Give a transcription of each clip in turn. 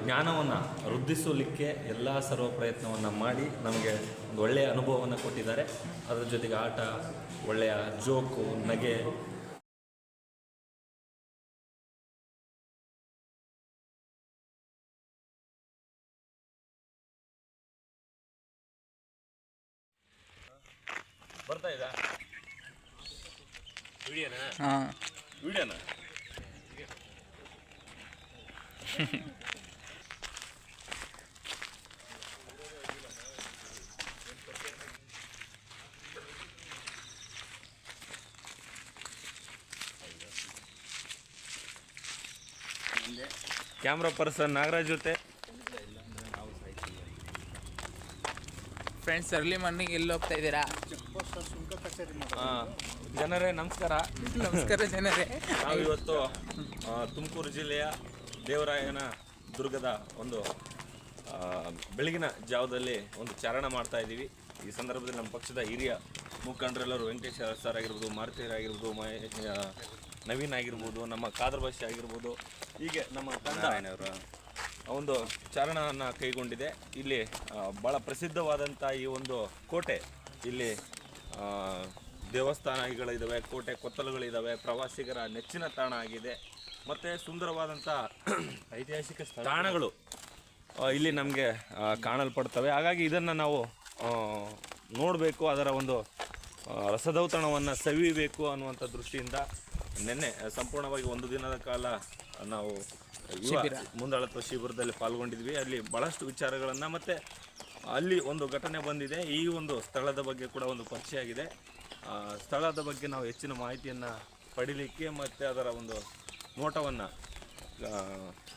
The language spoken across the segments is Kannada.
ಜ್ಞಾನವನ್ನು ವೃದ್ಧಿಸಲಿಕ್ಕೆ ಎಲ್ಲ ಸರ್ವ ಪ್ರಯತ್ನವನ್ನು ಮಾಡಿ ನಮಗೆ ಒಂದು ಒಳ್ಳೆಯ ಅನುಭವವನ್ನು ಕೊಟ್ಟಿದ್ದಾರೆ. ಅದರ ಜೊತೆಗೆ ಆಟ, ಒಳ್ಳೆಯ ಜೋಕು, ನಗೆ, ಬರ್ತಾ ಇದ್ದ ವಿಡಿಯೋನಾ ಕ್ಯಾಮ್ರಾ ಪರ್ಸನ್ ನಾಗರಾಜ್ ಜೊತೆ. ಫ್ರೆಂಡ್ಸ್, ಅರ್ಲಿ ಮಾರ್ನಿಂಗ್ ಎಲ್ಲಿ ಹೋಗ್ತಾ ಇದ್ದೀರಾ? ಜನರೇ ನಮಸ್ಕಾರ. ನಮಸ್ಕಾರ ಜನರೇ. ನಾವು ಇವತ್ತು ತುಮಕೂರು ಜಿಲ್ಲೆಯ ದೇವರಾಯನ ದುರ್ಗದ ಒಂದು ಬೆಳಗಿನ ಜಾವದಲ್ಲಿ ಒಂದು ಚಾರಣ ಮಾಡ್ತಾ ಇದ್ದೀವಿ. ಈ ಸಂದರ್ಭದಲ್ಲಿ ನಮ್ಮ ಪಕ್ಷದ ಹಿರಿಯ ಮುಖಂಡರೆಲ್ಲರೂ ವೆಂಕಟೇಶ್ ಸರ್ ಆಗಿರ್ಬೋದು, ಮಾರುತಿ ಆಗಿರ್ಬೋದು, ನವೀನ್ ಆಗಿರ್ಬೋದು, ನಮ್ಮ ಖಾದರ್ ಭಾಷೆ ಆಗಿರ್ಬೋದು, ಹೀಗೆ ನಮ್ಮ ತಂಡ ಒಂದು ಚಾರಣವನ್ನು ಕೈಗೊಂಡಿದೆ. ಇಲ್ಲಿ ಭಾಳ ಪ್ರಸಿದ್ಧವಾದಂಥ ಈ ಒಂದು ಕೋಟೆ, ಇಲ್ಲಿ ದೇವಸ್ಥಾನಗಳಿದ್ದಾವೆ, ಕೋಟೆ ಕೊತ್ತಲುಗಳಿದ್ದಾವೆ, ಪ್ರವಾಸಿಗರ ನೆಚ್ಚಿನ ತಾಣ ಆಗಿದೆ. ಮತ್ತು ಸುಂದರವಾದಂಥ ಐತಿಹಾಸಿಕ ತಾಣಗಳು ಇಲ್ಲಿ ನಮಗೆ ಕಾಣಲ್ಪಡ್ತವೆ. ಹಾಗಾಗಿ ಇದನ್ನು ನಾವು ನೋಡಬೇಕು, ಅದರ ಒಂದು ರಸದೌತಣವನ್ನು ಸವಿಬೇಕು ಅನ್ನುವಂಥ ದೃಷ್ಟಿಯಿಂದ ನಿನ್ನೆ ಸಂಪೂರ್ಣವಾಗಿ ಒಂದು ದಿನದ ಕಾಲ ನಾವು ಮುಂದಾಳತ್ವ ಶಿಬಿರದಲ್ಲಿ ಪಾಲ್ಗೊಂಡಿದ್ವಿ. ಅಲ್ಲಿ ಭಾಳಷ್ಟು ವಿಚಾರಗಳನ್ನು ಮತ್ತು ಅಲ್ಲಿ ಒಂದು ಘಟನೆ ಬಂದಿದೆ. ಈ ಒಂದು ಸ್ಥಳದ ಬಗ್ಗೆ ಕೂಡ ಒಂದು ಪರಿಚಯ ಆಗಿದೆ. ಸ್ಥಳದ ಬಗ್ಗೆ ನಾವು ಹೆಚ್ಚಿನ ಮಾಹಿತಿಯನ್ನು ಪಡೀಲಿಕ್ಕೆ ಮತ್ತು ಅದರ ಒಂದು ನೋಟವನ್ನು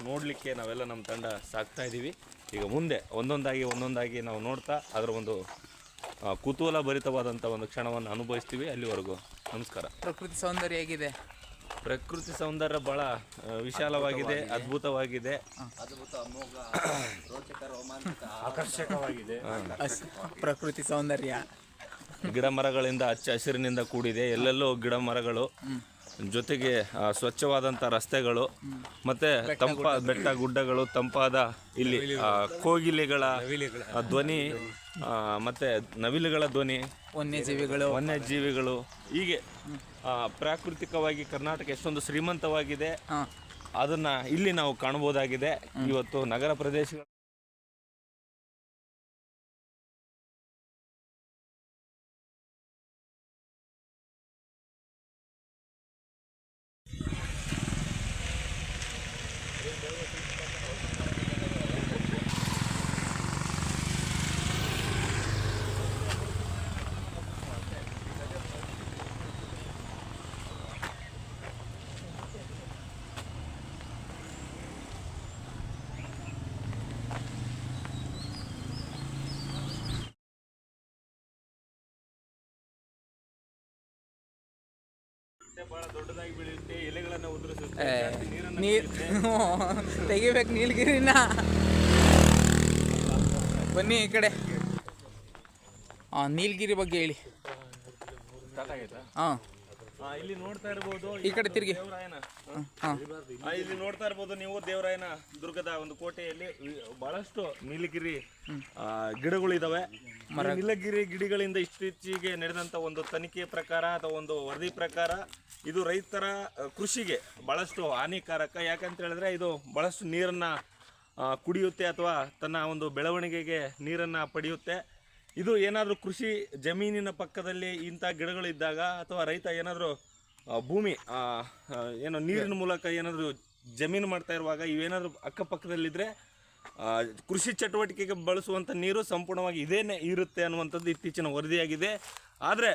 ನೋಡಲಿಕ್ಕೆ ನಾವೆಲ್ಲ ನಮ್ಮ ತಂಡ ಸಾಕ್ತಾ ಇದ್ದೀವಿ. ಈಗ ಮುಂದೆ ಒಂದೊಂದಾಗಿ ನಾವು ನೋಡ್ತಾ ಅದರ ಒಂದು ಕುತೂಹಲ ಭರಿತವಾದಂಥ ಒಂದು ಕ್ಷಣವನ್ನು ಅನುಭವಿಸ್ತೀವಿ. ಅಲ್ಲಿವರೆಗೂ ನಮಸ್ಕಾರ. ಪ್ರಕೃತಿ ಸೌಂದರ್ಯ ಹೇಗಿದೆ? ಪ್ರಕೃತಿ ಸೌಂದರ್ಯ ಭಾಳ ವಿಶಾಲವಾಗಿದೆ, ಅದ್ಭುತವಾಗಿದೆ, ಆಕರ್ಷಕವಾಗಿದೆ. ಪ್ರಕೃತಿ ಸೌಂದರ್ಯ ಗಿಡ ಮರಗಳಿಂದ ಹಚ್ಚ ಹಸಿರಿನಿಂದ ಕೂಡಿದೆ. ಎಲ್ಲೆಲ್ಲೂ ಗಿಡ ಮರಗಳು, ಜೊತೆಗೆ ಸ್ವಚ್ಛವಾದಂಥ ರಸ್ತೆಗಳು, ಮತ್ತು ಬೆಟ್ಟ ಗುಡ್ಡಗಳು, ತಂಪಾದ ಇಲ್ಲಿ ಕೋಗಿಲೆಗಳ ಧ್ವನಿ, ಮತ್ತು ನವಿಲುಗಳ ಧ್ವನಿ, ವನ್ಯಜೀವಿಗಳು, ಹೀಗೆ ಪ್ರಾಕೃತಿಕವಾಗಿ ಕರ್ನಾಟಕ ಎಷ್ಟೊಂದು ಶ್ರೀಮಂತವಾಗಿದೆ ಅದನ್ನು ಇಲ್ಲಿ ನಾವು ಕಾಣಬಹುದಾಗಿದೆ. ಇವತ್ತು ನಗರ ಪ್ರದೇಶಗಳು ಬಹಳ ದೊಡ್ಡದಾಗಿ ಬೆಳೆಯುತ್ತೆ, ಎಲೆಗಳನ್ನು ಉದುರಿಸುತ್ತೆ, ತೆಗಿಬೇಕು ನೀಲಗಿರಿನ. ಬನ್ನಿ ಈ ಕಡೆ. ನೀಲಗಿರಿ ಬಗ್ಗೆ ಹೇಳಿ. ಇಲ್ಲಿ ನೋಡ್ತಾ ಇರಬಹುದು, ಈ ಕಡೆ ತಿರುಗಿ. ಇಲ್ಲಿ ನೋಡ್ತಾ ಇರಬಹುದು ನೀವು ದೇವರಾಯನ ದುರ್ಗದ ಒಂದು ಕೋಟೆಯಲ್ಲಿ ಬಹಳಷ್ಟು ನೀಲಗಿರಿ ಗಿಡಗಳಿದಾವೆ. ನೀಲಗಿರಿ ಗಿಡಗಳಿಂದ ಇತ್ತೀಚೆಗೆ ನಡೆದಂತ ಒಂದು ತನಿಖೆ ಪ್ರಕಾರ ಅಥವಾ ಒಂದು ವರದಿ ಪ್ರಕಾರ ಇದು ರೈತರ ಕೃಷಿಗೆ ಬಹಳಷ್ಟು ಹಾನಿಕಾರಕ. ಯಾಕಂತ ಹೇಳಿದ್ರೆ ಇದು ಬಹಳಷ್ಟು ನೀರನ್ನ ಕುಡಿಯುತ್ತೆ ಅಥವಾ ತನ್ನ ಒಂದು ಬೆಳವಣಿಗೆಗೆ ನೀರನ್ನ ಪಡೆಯುತ್ತೆ. ಇದು ಏನಾದರೂ ಕೃಷಿ ಜಮೀನಿನ ಪಕ್ಕದಲ್ಲಿ ಇಂಥ ಗಿಡಗಳಿದ್ದಾಗ ಅಥವಾ ರೈತ ಏನಾದರೂ ಭೂಮಿ ಏನೋ ನೀರಿನ ಮೂಲಕ ಏನಾದರೂ ಜಮೀನು ಮಾಡ್ತಾ ಇರುವಾಗ ಇವೇನಾದರೂ ಅಕ್ಕಪಕ್ಕದಲ್ಲಿದ್ದರೆ ಕೃಷಿ ಚಟುವಟಿಕೆಗೆ ಬಳಸುವಂಥ ನೀರು ಸಂಪೂರ್ಣವಾಗಿ ಇದೇನೇ ಇರುತ್ತೆ ಅನ್ನುವಂಥದ್ದು ಇತ್ತೀಚಿನ ವರದಿಯಾಗಿದೆ. ಆದರೆ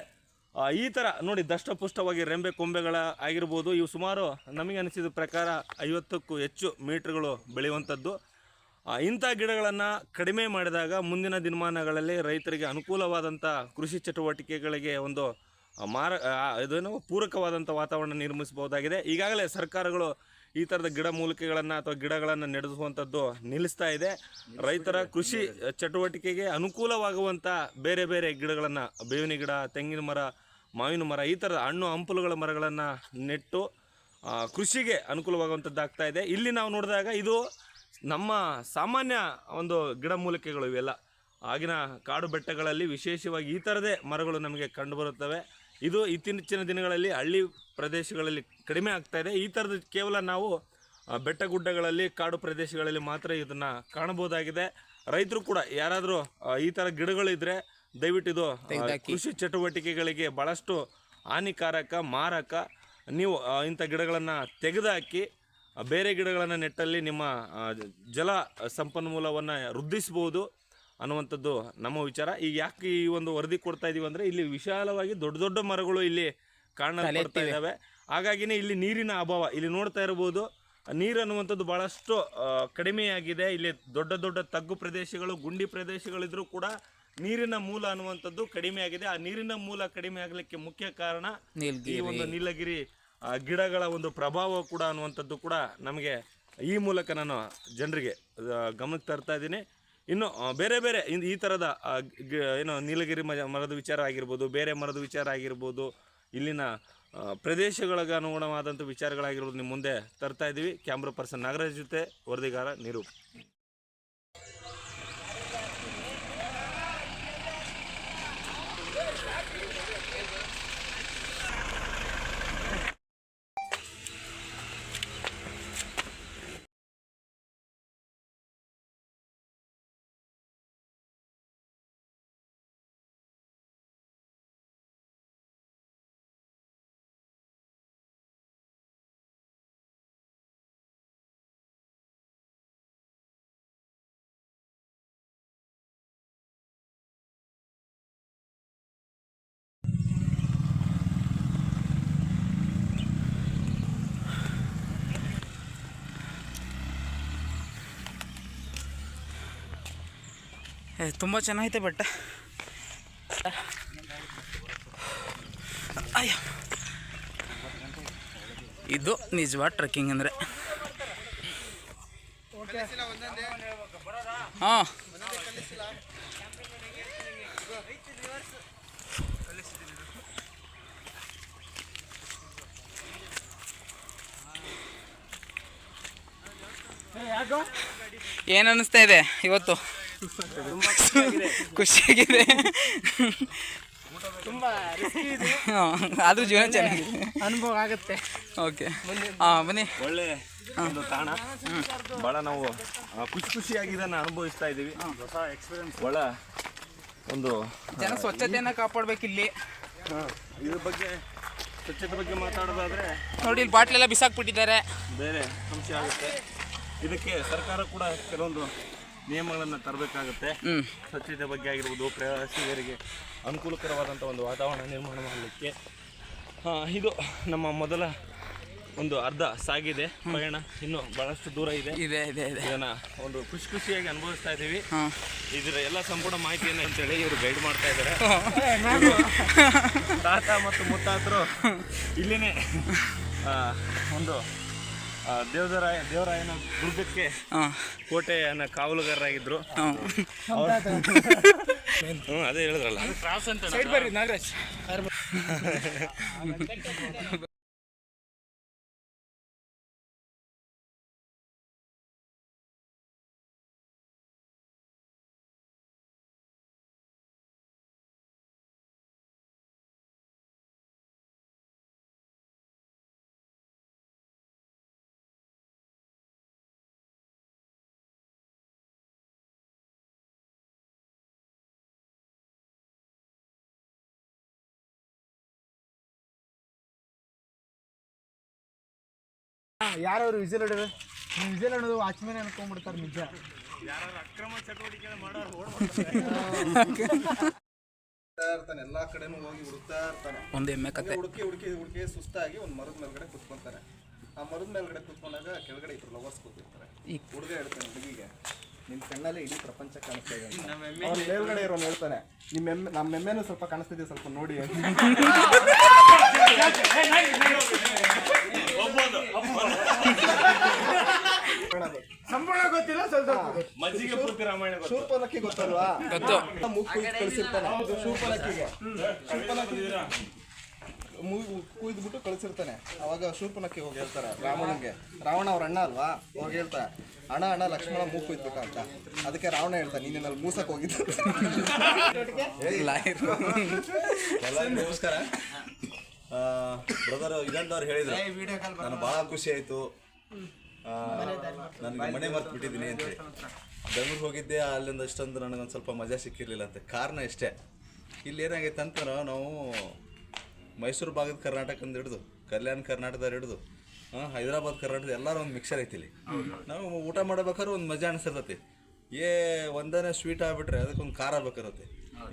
ಈ ಥರ ನೋಡಿ ದಷ್ಟಪುಷ್ಟವಾಗಿ ರೆಂಬೆ ಕೊಂಬೆಗಳ ಆಗಿರ್ಬೋದು, ಇವು ಸುಮಾರು ನಮಗೆ ಅನಿಸಿದ ಪ್ರಕಾರ 50ಕ್ಕೂ ಹೆಚ್ಚು ಮೀಟ್ರ್ಗಳು ಬೆಳೆಯುವಂಥದ್ದು. ಇಂಥ ಗಿಡಗಳನ್ನು ಕಡಿಮೆ ಮಾಡಿದಾಗ ಮುಂದಿನ ದಿನಮಾನಗಳಲ್ಲಿ ರೈತರಿಗೆ ಅನುಕೂಲವಾದಂಥ ಕೃಷಿ ಚಟುವಟಿಕೆಗಳಿಗೆ ಒಂದು ಇದೇನು ಪೂರಕವಾದಂಥ ವಾತಾವರಣ ನಿರ್ಮಿಸಬಹುದಾಗಿದೆ. ಈಗಾಗಲೇ ಸರ್ಕಾರಗಳು ಈ ಥರದ ಗಿಡಮೂಲಿಕೆಗಳನ್ನು ಅಥವಾ ಗಿಡಗಳನ್ನು ನಡೆಸುವಂಥದ್ದು ನಿಲ್ಲಿಸ್ತಾ ಇದೆ. ರೈತರ ಕೃಷಿ ಚಟುವಟಿಕೆಗೆ ಅನುಕೂಲವಾಗುವಂಥ ಬೇರೆ ಬೇರೆ ಗಿಡಗಳನ್ನು, ಬೇವಿನ ಗಿಡ, ತೆಂಗಿನ ಮರ, ಮಾವಿನ ಮರ, ಈ ಥರದ ಹಣ್ಣು ಹಂಪಲುಗಳ ಮರಗಳನ್ನು ನೆಟ್ಟು ಕೃಷಿಗೆ ಅನುಕೂಲವಾಗುವಂಥದ್ದಾಗ್ತಾ ಇದೆ. ಇಲ್ಲಿ ನಾವು ನೋಡಿದಾಗ ಇದು ನಮ್ಮ ಸಾಮಾನ್ಯ ಒಂದು ಗಿಡಮೂಲಿಕೆಗಳು ಇವೆಲ್ಲ. ಆಗಿನ ಕಾಡು ಬೆಟ್ಟಗಳಲ್ಲಿ ವಿಶೇಷವಾಗಿ ಈ ಥರದೇ ಮರಗಳು ನಮಗೆ ಕಂಡುಬರುತ್ತವೆ. ಇದು ಇತ್ತೀಚಿನ ದಿನಗಳಲ್ಲಿ ಹಳ್ಳಿ ಪ್ರದೇಶಗಳಲ್ಲಿ ಕಡಿಮೆ ಆಗ್ತಾ ಇದೆ. ಈ ಥರದ ಕೇವಲ ನಾವು ಬೆಟ್ಟ ಗುಡ್ಡಗಳಲ್ಲಿ ಕಾಡು ಪ್ರದೇಶಗಳಲ್ಲಿ ಮಾತ್ರ ಇದನ್ನು ಕಾಣಬಹುದಾಗಿದೆ. ರೈತರು ಕೂಡ ಯಾರಾದರೂ ಈ ಥರ ಗಿಡಗಳಿದ್ರೆ ದಯವಿಟ್ಟು ಇದು ಕೃಷಿ ಚಟುವಟಿಕೆಗಳಿಗೆ ಭಾಳಷ್ಟು ಹಾನಿಕಾರಕ, ಮಾರಕ. ನೀವು ಇಂಥ ಗಿಡಗಳನ್ನು ತೆಗೆದುಹಾಕಿ ಬೇರೆ ಗಿಡಗಳನ್ನು ನೆಟ್ಟಲ್ಲಿ ನಿಮ್ಮ ಜಲ ಸಂಪನ್ಮೂಲವನ್ನು ವೃದ್ಧಿಸ್ಬೋದು ಅನ್ನುವಂಥದ್ದು ನಮ್ಮ ವಿಚಾರ. ಈಗ ಯಾಕೆ ಈ ಒಂದು ವರದಿ ಕೊಡ್ತಾ ಇದ್ದೀವಿ ಅಂದರೆ ಇಲ್ಲಿ ವಿಶಾಲವಾಗಿ ದೊಡ್ಡ ದೊಡ್ಡ ಮರಗಳು ಇಲ್ಲಿ ಕಾಣಲ್ಪಡ್ತಾ ಇದ್ದಾವೆ. ಹಾಗಾಗಿನೇ ಇಲ್ಲಿ ನೀರಿನ ಅಭಾವ. ಇಲ್ಲಿ ನೋಡ್ತಾ ಇರ್ಬೋದು, ನೀರು ಅನ್ನುವಂಥದ್ದು ಭಾಳಷ್ಟು ಕಡಿಮೆಯಾಗಿದೆ. ಇಲ್ಲಿ ದೊಡ್ಡ ದೊಡ್ಡ ತಗ್ಗು ಪ್ರದೇಶಗಳು, ಗುಂಡಿ ಪ್ರದೇಶಗಳಿದ್ರೂ ಕೂಡ ನೀರಿನ ಮೂಲ ಅನ್ನುವಂಥದ್ದು ಕಡಿಮೆ ಆಗಿದೆ. ಆ ನೀರಿನ ಮೂಲ ಕಡಿಮೆ ಆಗಲಿಕ್ಕೆ ಮುಖ್ಯ ಕಾರಣ ಈ ಒಂದು ನೀಲಗಿರಿ ಗಿಡಗಳ ಒಂದು ಪ್ರಭಾವ ಕೂಡ ಅನ್ನುವಂಥದ್ದು ಕೂಡ ನಮಗೆ ಈ ಮೂಲಕ ನಾನು ಜನರಿಗೆ ಗಮನಕ್ಕೆ ತರ್ತಾ ಇದ್ದೀನಿ. ಇನ್ನು ಬೇರೆ ಬೇರೆ ಈ ಥರದ ಏನು ನೀಲಗಿರಿ ಮರದ ವಿಚಾರ ಆಗಿರ್ಬೋದು, ಬೇರೆ ಮರದ ವಿಚಾರ ಆಗಿರ್ಬೋದು, ಇಲ್ಲಿನ ಪ್ರದೇಶಗಳಿಗೆ ಅನುಗುಣವಾದಂಥ ವಿಚಾರಗಳಾಗಿರ್ಬೋದು ನಿಮ್ಮ ಮುಂದೆ ತರ್ತಾ ಇದ್ದೀವಿ. ಕ್ಯಾಮ್ರಾ ಪರ್ಸನ್ ನಾಗರಾಜ್ ಜೊತೆ ವರದಿಗಾರ ನಿರೂಪ್. ತುಂಬ ಚೆನ್ನಾಗೈತೆ ಬೆಟ್ಟ. ಅಯ್ಯ, ಇದು ನಿಜವಾದ ಟ್ರೆಕ್ಕಿಂಗ್ ಅಂದರೆ. ಹಾಂ, ಏನು ಅನ್ನಿಸ್ತಾ ಇದೆ ಇವತ್ತು? ಖುಷಿಯಾಗಿದೆ. ಆದ್ರೂ ಜೀವನ ಚೆನ್ನಾಗಿದೆ, ಅನುಭವ ಆಗುತ್ತೆ. ಓಕೆ, ಬನ್ನಿ. ಒಳ್ಳೆ ಒಂದು ತಾಣ, ಭಾಳ ನಾವು ಖುಷಿಯಾಗಿ ಇದನ್ನು ಅನುಭವಿಸ್ತಾ ಇದ್ದೀವಿ. ಒಳ್ಳ ಒಂದು ಜನ ಸ್ವಚ್ಛತೆಯನ್ನು ಕಾಪಾಡ್ಬೇಕು ಇಲ್ಲಿ. ಇದ್ರ ಬಗ್ಗೆ, ಸ್ವಚ್ಛತೆ ಬಗ್ಗೆ ಮಾತಾಡೋದಾದ್ರೆ ನೋಡಿ, ಇಲ್ಲಿ ಬಾಟ್ಲೆಲ್ಲ ಬಿಸಾಕ್ಬಿಟ್ಟಿದ್ದಾರೆ, ಬೇರೆ ಸಮಸ್ಯೆ ಆಗುತ್ತೆ. ಇದಕ್ಕೆ ಸರ್ಕಾರ ಕೂಡ ಕೆಲವೊಂದು ನಿಯಮಗಳನ್ನು ತರಬೇಕಾಗುತ್ತೆ. ಸ್ವಚ್ಛತೆ ಬಗ್ಗೆ ಆಗಿರ್ಬೋದು, ಪ್ರವಾಸಿಗರಿಗೆ ಅನುಕೂಲಕರವಾದಂಥ ಒಂದು ವಾತಾವರಣ ನಿರ್ಮಾಣ ಮಾಡಲಿಕ್ಕೆ. ಇದು ನಮ್ಮ ಮೊದಲ ಒಂದು ಅರ್ಧ ಸಾಗಿದೆ ಪಯಣ, ಇನ್ನೂ ಭಾಳಷ್ಟು ದೂರ ಇದೆ. ಇದನ್ನು ಒಂದು ಖುಷಿಯಾಗಿ ಅನುಭವಿಸ್ತಾ ಇದ್ದೀವಿ. ಇದರ ಎಲ್ಲ ಸಂಪೂರ್ಣ ಮಾಹಿತಿಯನ್ನು ಅಂತೇಳಿ ಇವರು ಗೈಡ್ ಮಾಡ್ತಾ ಇದ್ದಾರೆ. ತಾತ ಮತ್ತು ಮುತ್ತಾತರು ಇಲ್ಲಿನೇ ಒಂದು ದೇವರಾಯನ ದುರ್ಗಕ್ಕೆ ಕೋಟೆಯನ್ನ ಕಾವಲುಗಾರರಾಗಿದ್ರು. ಅದೇ ಹೇಳಿದ್ರಲ್ಲ. ನಾಗರಾಜ್ ಯಾರವ್ರು ವಿಸಿಲ್ ಹೊಡೆದು ವಿಸಿಲ್ ಹೊಡೆದು ವಾಚ್ಮೆನ್ ಅನ್ಕೊಂಡ್ಬಿಡ್ತಾರೆ. ನಿಜ, ಅಕ್ರಮ ಚಟುವಟಿಕೆ ಮಾಡೋರು ಇರ್ತಾನೆ, ಎಲ್ಲಾ ಕಡೆನೂ ಹೋಗಿ ಹುಡುಕ್ತಾ ಇರ್ತಾನೆ. ಒಂದು ಎಮ್ಮೆ ಕತೆ ಹುಡುಕಿ ಸುಸ್ತಾಗಿ ಒಂದು ಮರದ ಮೇಲ್ಗಡೆ ಕುತ್ಕೊಂತಾರೆ. ಆ ಮರದ ಮೇಲ್ಗಡೆ ಕುತ್ಕೊಂಡಾಗ ಕೆಳಗಡೆ ಇಬ್ರು ಲವರ್ಸ್ ಕೂತಿರ್ತಾರೆ. ಹುಡುಗ ಹೇಳ್ತಾನೆ ಹುಡುಗಿಗೆ, ನಿಮ್ ಕಣ್ಣಲ್ಲೇ ಇಡೀ ಪ್ರಪಂಚ ಕಾಣಿಸ್ತಾ ಇದೆ. ಅವ್ನು ಮೇಲ್ಗಡೆ ಇರೋನು ಹೇಳ್ತಾನೆ, ನಮ್ಮ ಎಮ್ಮೆನೂ ಸ್ವಲ್ಪ ಕಾಣಿಸ್ತಿದೆ, ಸ್ವಲ್ಪ ನೋಡಿ. ಸಂಪೂರ್ಣ ಗೊತ್ತಿಲ್ಲ, ಸ್ವಲ್ಪ ಮಜ್ಜಿಗೆ ಪೂರ್ತಿ ರಾಮಾಯಣ. ಶೂರ್ಪನಕ್ಕಿ ಗೊತ್ತಲ್ವಾ? ಮೂಗು ಕಳಿಸಿರ್ತಾನೆ. ಶೂರ್ಪನಕ್ಕಿಗೆ ಕುಯ್ದ್ಬಿಟ್ಟು ಕಳಿಸಿರ್ತಾನೆ. ಅವಾಗ ಶೂರ್ಪನಕ್ಕಿ ಹೋಗಿ ಹೇಳ್ತಾರೆ ರಾವಣನಿಗೆ, ರಾವಣ ಅವ್ರ ಅಣ್ಣ ಅಲ್ವಾ, ಹೋಗಿ ಹೇಳ್ತಾರೆ ಅಣ್ಣ ಅಣ್ಣ ಲಕ್ಷ್ಮಣ ಮೂಕು ಇದ್ಬೇಕಾ ಅಂತ. ಅದಕ್ಕೆ ರಾವಣ ಹೇಳ್ತಾನೆ ನೀನು ನಲ್ಲಿ ಮೂಸಕ್ಕೆ ಹೋಗಿದ್ದು. ಎಲ್ಲರಿಗೂ ನಮಸ್ಕಾರ. ಬ್ರದರ್ ಇದಂತವ್ರು ಹೇಳಿದ್ರು, ನನಗೆ ಭಾಳ ಖುಷಿ ಆಯಿತು, ನನಗೆ ಮನೆ ಮರ್ತು ಬಿಟ್ಟಿದ್ದೀನಿ ಅಂತೇಳಿ. ಬೆಂಗ್ಳೂರಿಗೆ ಹೋಗಿದ್ದೆ, ಅಲ್ಲಿಂದ ಅಷ್ಟೊಂದು ನನಗೊಂದು ಸ್ವಲ್ಪ ಮಜಾ ಸಿಕ್ಕಿರಲಿಲ್ಲ ಅಂತ. ಕಾರಣ ಇಷ್ಟೇ, ಇಲ್ಲಿ ಏನಾಗೈತೆ ಅಂತಂದ್ರೆ ನಾವು ಮೈಸೂರು ಭಾಗದ ಕರ್ನಾಟಕದಿಂದ ಹಿಡಿದು ಕಲ್ಯಾಣ ಕರ್ನಾಟಕದ ಹಿಡಿದು ಹೈದರಾಬಾದ್ ಕರ್ನಾಟಕದ ಎಲ್ಲರೂ ಒಂದು ಮಿಕ್ಸರ್ ಐತಿಲಿ. ನಾವು ಊಟ ಮಾಡ್ಬೇಕಾದ್ರೆ ಒಂದು ಮಜಾ ಅನಿಸಿರ್ತೈತಿ. ಒಂದನೇ ಸ್ವೀಟ್ ಆಗ್ಬಿಟ್ರೆ ಅದಕ್ಕೊಂದು ಖಾರ ಬೇಕಾಗುತ್ತೆ.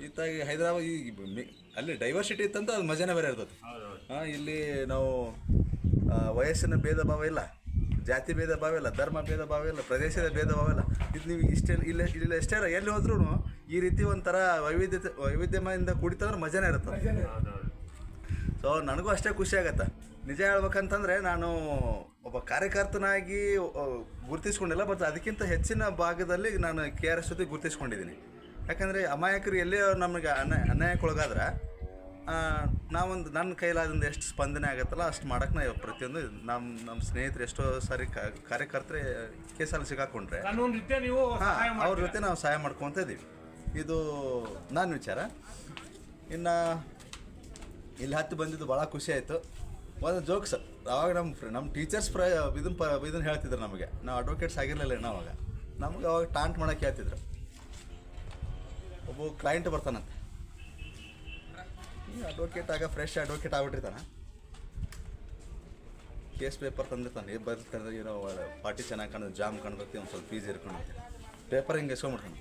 ಇತ್ತಾಗಿ ಹೈದರಾಬಾದ್ ಅಲ್ಲಿ ಡೈವರ್ಸಿಟಿ ಇತ್ತಂತ ಅದು ಮಜಾನೇ ಬೇರೆ ಇರ್ತೈತಿ. ಇಲ್ಲಿ ನಾವು ವಯಸ್ಸಿನ ಭೇದ ಭಾವ ಇಲ್ಲ, ಜಾತಿ ಭೇದ ಭಾವ ಇಲ್ಲ, ಧರ್ಮ ಭೇದ ಭಾವ ಇಲ್ಲ, ಪ್ರದೇಶದ ಭೇದ ಭಾವ ಇಲ್ಲ. ಇದು ನೀವು ಇಲ್ಲಿ ಎಷ್ಟೇ ಎಲ್ಲಿ ಹೋದ್ರೂ ಈ ರೀತಿ ಒಂಥರ ವೈವಿಧ್ಯಮಯಿಂದ ಕೂಡಿತಂದ್ರೆ ಮಜಾನೇ ಇರುತ್ತೆ. ಸೊ ನನಗೂ ಅಷ್ಟೇ ಖುಷಿ ಆಗತ್ತೆ. ನಿಜ ಹೇಳ್ಬೇಕಂತಂದರೆ ನಾನು ಒಬ್ಬ ಕಾರ್ಯಕರ್ತನಾಗಿ ಗುರುತಿಸ್ಕೊಂಡಿಲ್ಲ, ಬಟ್ ಅದಕ್ಕಿಂತ ಹೆಚ್ಚಿನ ಭಾಗದಲ್ಲಿ ನಾನು KRS ಜೊತೆ ಗುರುತಿಸ್ಕೊಂಡಿದ್ದೀನಿ. ಯಾಕಂದರೆ ಅಮಾಯಕರು ಎಲ್ಲೇ ನಮಗೆ ಅನ್ಯಾಯಕ್ಕೊಳಗಾದ್ರೆ ನಾವೊಂದು ನನ್ನ ಕೈಲಾದಿಂದ ಎಷ್ಟು ಸ್ಪಂದನೆ ಆಗುತ್ತಲ್ಲ ಅಷ್ಟು ಮಾಡೋಕ್ಕೆ ನಾವು ಪ್ರತಿಯೊಂದು ನಮ್ಮ ಸ್ನೇಹಿತರು ಎಷ್ಟೋ ಸಾರಿ ಕಾರ್ಯಕರ್ತರೆ ಕೇಸಲ್ಲಿ ಸಿಗಾಕೊಂಡ್ರೆ ಅವ್ರ ಜೊತೆ ನಾವು ಸಹಾಯ ಮಾಡ್ಕೊತ ಇದ್ದೀವಿ. ಇದು ನನ್ನ ವಿಚಾರ. ಇನ್ನು ಇಲ್ಲಿ ಹತ್ತು ಬಂದಿದ್ದು ಭಾಳ ಖುಷಿ ಆಯಿತು. ಒಂದು ಜೋಕ್ಸ್ ಅವಾಗ ನಮ್ಮ ಟೀಚರ್ಸ್ ಇದನ್ನು ಹೇಳ್ತಿದ್ರು ನಮಗೆ. ನಾವು ಅಡ್ವೊಕೇಟ್ಸ್ ಆಗಿರಲಿಲ್ಲ ಅವಾಗ. ನಮಗೆ ಅವಾಗ ಟಾಂಟ್ ಮಾಡೋಕ್ಕೆ ಹೇಳ್ತಿದ್ರು. ಒಬ್ಬ ಕ್ಲೈಂಟ್ ಬರ್ತಾನಂತೆ, ಅಡ್ವೊಕೇಟ್ ಫ್ರೆಶ್ ಅಡ್ವೊಕೇಟ್ ಆಗ್ಬಿಟ್ಟಿರ್ತಾನೆ. ಕೇಸ್ ಪೇಪರ್ ತಂದಿರ್ತಾನೆ, ಬರ್ತಾರೆ ಏನೋ ಪಾರ್ಟಿ ಚೆನ್ನಾಗಿ ಕಾಣೋದು, ಜಾಮ್ ಕಾಣ್ಬೇಕು, ಒಂದು ಸ್ವಲ್ಪ ಫೀಸ್ ಇರ್ಕೊಂಡು ಪೇಪರ್ ಹಿಂಗೆ ಎಸ್ಕೊಂಡ್ಬಿಡ್ತಾನೆ.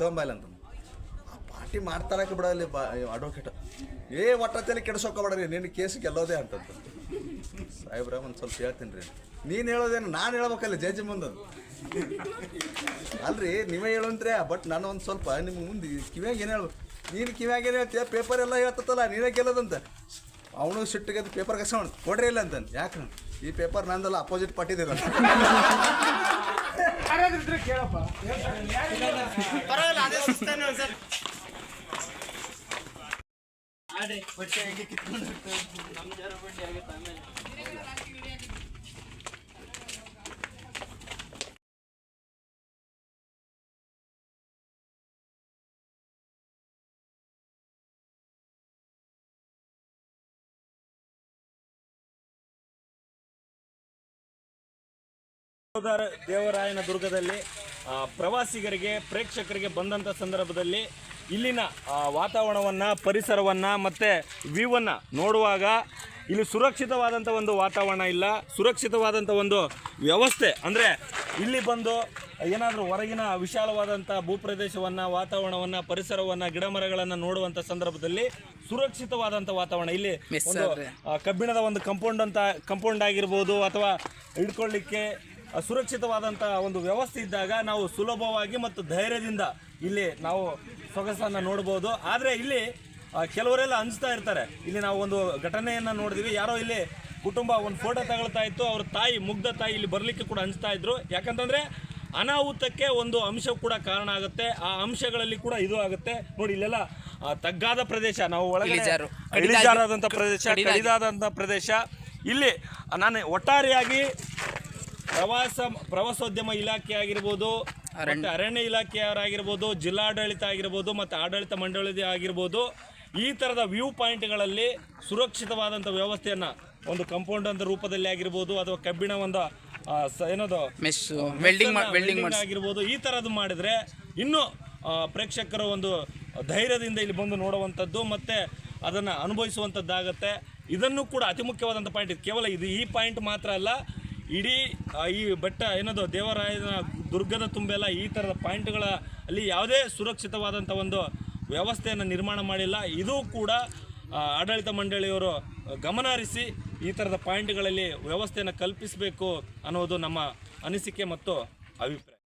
ತೊಗೊಂಬಾಯಿಲ್ಲ ಅಂತ ಆ ಪಾರ್ಟಿ ಮಾಡ್ತಾರಕ್ಕೆ ಬಿಡಲ್ಲಿ ಅಡ್ವೊಕೇಟ್ ಒಟ್ಟಲ್ಲಿ ಕೆಡ್ಸೋಕೋಬೇಡ್ರಿ, ನಿನ್ನ ಕೇಸ್ ಗೆಲ್ಲೋದೇ ಅಂತಂತ. ಸಾಹೇಬ್ರ ಒಂದು ಸ್ವಲ್ಪ ಹೇಳ್ತೀನಿ ರೀ, ನೀನು ಹೇಳೋದೇನು ನಾನು ಹೇಳ್ಬೇಕಲ್ಲ ಜಡ್ಜ್ ಮುಂದೆ. ಅಲ್ರಿ ನೀವೇ ಹೇಳೋಂತ್ರಿ, ಬಟ್ ನಾನು ಒಂದು ಸ್ವಲ್ಪ ನಿಮ್ಗೆ ಮುಂದೆ ಕಿವ್ಯಾಗ ಏನು ಹೇಳ್ಬೇಕು. ನೀನು ಕಿವ್ಯಾಗ ಏನು ಹೇಳ್ತೀಯ, ಪೇಪರ್ ಎಲ್ಲ ಹೇಳ್ತತ್ತಲ್ಲ ನೀನೇ ಗೆಲ್ಲೋದಂತ. ಅವನು ಸಿಟ್ಟಿಗೆ ಪೇಪರ್ ಕಸ್ಕೊಂಡು ಕೊಡ್ರಿ ಇಲ್ಲ ಅಂತ. ಯಾಕೆ ಈ ಪೇಪರ್ ನಂದಲ್ಲ, ಅಪೋಸಿಟ್ ಪಾರ್ಟಿದಿರ. ದೇವರಾಯನ ದುರ್ಗದಲ್ಲಿ ಪ್ರವಾಸಿಗರಿಗೆ ಪ್ರೇಕ್ಷಕರಿಗೆ ಬಂದಂಥ ಸಂದರ್ಭದಲ್ಲಿ ಇಲ್ಲಿನ ವಾತಾವರಣವನ್ನು, ಪರಿಸರವನ್ನು ಮತ್ತು ವ್ಯೂವನ್ನು ನೋಡುವಾಗ ಇಲ್ಲಿ ಸುರಕ್ಷಿತವಾದಂಥ ಒಂದು ವಾತಾವರಣ ಇಲ್ಲ, ಸುರಕ್ಷಿತವಾದಂಥ ಒಂದು ವ್ಯವಸ್ಥೆ. ಅಂದರೆ ಇಲ್ಲಿ ಬಂದು ಏನಾದರೂ ಹೊರಗಿನ ವಿಶಾಲವಾದಂಥ ಭೂಪ್ರದೇಶವನ್ನು, ವಾತಾವರಣವನ್ನು, ಪರಿಸರವನ್ನು, ಗಿಡಮರಗಳನ್ನು ನೋಡುವಂಥ ಸಂದರ್ಭದಲ್ಲಿ ಸುರಕ್ಷಿತವಾದಂಥ ವಾತಾವರಣ ಇಲ್ಲಿ ಒಂದು ಕಬ್ಬಿಣದ ಒಂದು ಕಂಪೌಂಡ್ ಆಗಿರ್ಬೋದು ಅಥವಾ ಹಿಡ್ಕೊಳ್ಳಿಕ್ಕೆ ಸುರಕ್ಷಿತವಾದಂಥ ಒಂದು ವ್ಯವಸ್ಥೆ ಇದ್ದಾಗ ನಾವು ಸುಲಭವಾಗಿ ಮತ್ತು ಧೈರ್ಯದಿಂದ ಇಲ್ಲಿ ನಾವು ಸೊಗಸನ್ನು ನೋಡ್ಬೋದು. ಆದರೆ ಇಲ್ಲಿ ಕೆಲವರೆಲ್ಲ ಹಂಚ್ತಾ ಇರ್ತಾರೆ. ಇಲ್ಲಿ ನಾವು ಒಂದು ಘಟನೆಯನ್ನು ನೋಡಿದ್ವಿ, ಯಾರೋ ಇಲ್ಲಿ ಕುಟುಂಬ ಒಂದು ಫೋಟೋ ತಗೊಳ್ತಾ ಇತ್ತು, ಅವ್ರ ತಾಯಿ, ಮುಗ್ಧ ತಾಯಿ ಇಲ್ಲಿ ಬರಲಿಕ್ಕೆ ಕೂಡ ಹಂಚ್ತಾ ಇದ್ರು. ಯಾಕಂತಂದರೆ ಅನಾಹುತಕ್ಕೆ ಒಂದು ಅಂಶ ಕೂಡ ಕಾರಣ ಆಗುತ್ತೆ. ಆ ಅಂಶಗಳಲ್ಲಿ ಕೂಡ ಇದು ಆಗುತ್ತೆ. ನೋಡಿ ಇಲ್ಲೆಲ್ಲ ತಗ್ಗಾದ ಪ್ರದೇಶ, ನಾವು ಒಳಗೆ ಇಳಿಜಾರಾದಂಥ ಪ್ರದೇಶ, ಕಡಿದಾದಂಥ ಪ್ರದೇಶ. ಇಲ್ಲಿ ನಾನು ಒಟ್ಟಾರೆಯಾಗಿ ಪ್ರವಾಸೋದ್ಯಮ ಇಲಾಖೆ ಆಗಿರ್ಬೋದು, ಮತ್ತು ಅರಣ್ಯ ಇಲಾಖೆಯವರಾಗಿರ್ಬೋದು, ಜಿಲ್ಲಾಡಳಿತ ಆಗಿರ್ಬೋದು, ಮತ್ತು ಆಡಳಿತ ಮಂಡಳಿ ಆಗಿರ್ಬೋದು, ಈ ಥರದ ವ್ಯೂ ಪಾಯಿಂಟ್ಗಳಲ್ಲಿ ಸುರಕ್ಷಿತವಾದಂಥ ವ್ಯವಸ್ಥೆಯನ್ನು ಒಂದು ಕಂಪೌಂಡ್ ಅಂತ ರೂಪದಲ್ಲಿ ಆಗಿರ್ಬೋದು ಅಥವಾ ಕಬ್ಬಿಣ ಒಂದು ಏನದು ವೆಲ್ಡಿಂಗ್ ಆಗಿರ್ಬೋದು, ಈ ಥರದ್ದು ಮಾಡಿದರೆ ಇನ್ನೂ ಪ್ರೇಕ್ಷಕರು ಒಂದು ಧೈರ್ಯದಿಂದ ಇಲ್ಲಿ ಬಂದು ನೋಡುವಂಥದ್ದು ಮತ್ತು ಅದನ್ನು ಅನುಭವಿಸುವಂಥದ್ದಾಗತ್ತೆ. ಇದನ್ನು ಕೂಡ ಅತಿ ಮುಖ್ಯವಾದಂಥ ಪಾಯಿಂಟ್ ಇದು. ಕೇವಲ ಇದು ಈ ಪಾಯಿಂಟ್ ಮಾತ್ರ ಅಲ್ಲ, ಇಡೀ ಈ ಬೆಟ್ಟ ಏನದು ದೇವರಾಯನ ದುರ್ಗದ ತುಂಬೆಲ್ಲ ಈ ಥರದ ಪಾಯಿಂಟ್ಗಳ ಅಲ್ಲಿ ಯಾವುದೇ ಸುರಕ್ಷಿತವಾದಂಥ ಒಂದು ವ್ಯವಸ್ಥೆಯನ್ನು ನಿರ್ಮಾಣ ಮಾಡಿಲ್ಲ. ಇದು ಕೂಡ ಆಡಳಿತ ಮಂಡಳಿಯವರು ಗಮನ ಹರಿಸಿ ಈ ಥರದ ಪಾಯಿಂಟ್ಗಳಲ್ಲಿ ವ್ಯವಸ್ಥೆಯನ್ನು ಕಲ್ಪಿಸಬೇಕು ಅನ್ನೋದು ನಮ್ಮ ಅನಿಸಿಕೆ ಮತ್ತು ಅಭಿಪ್ರಾಯ.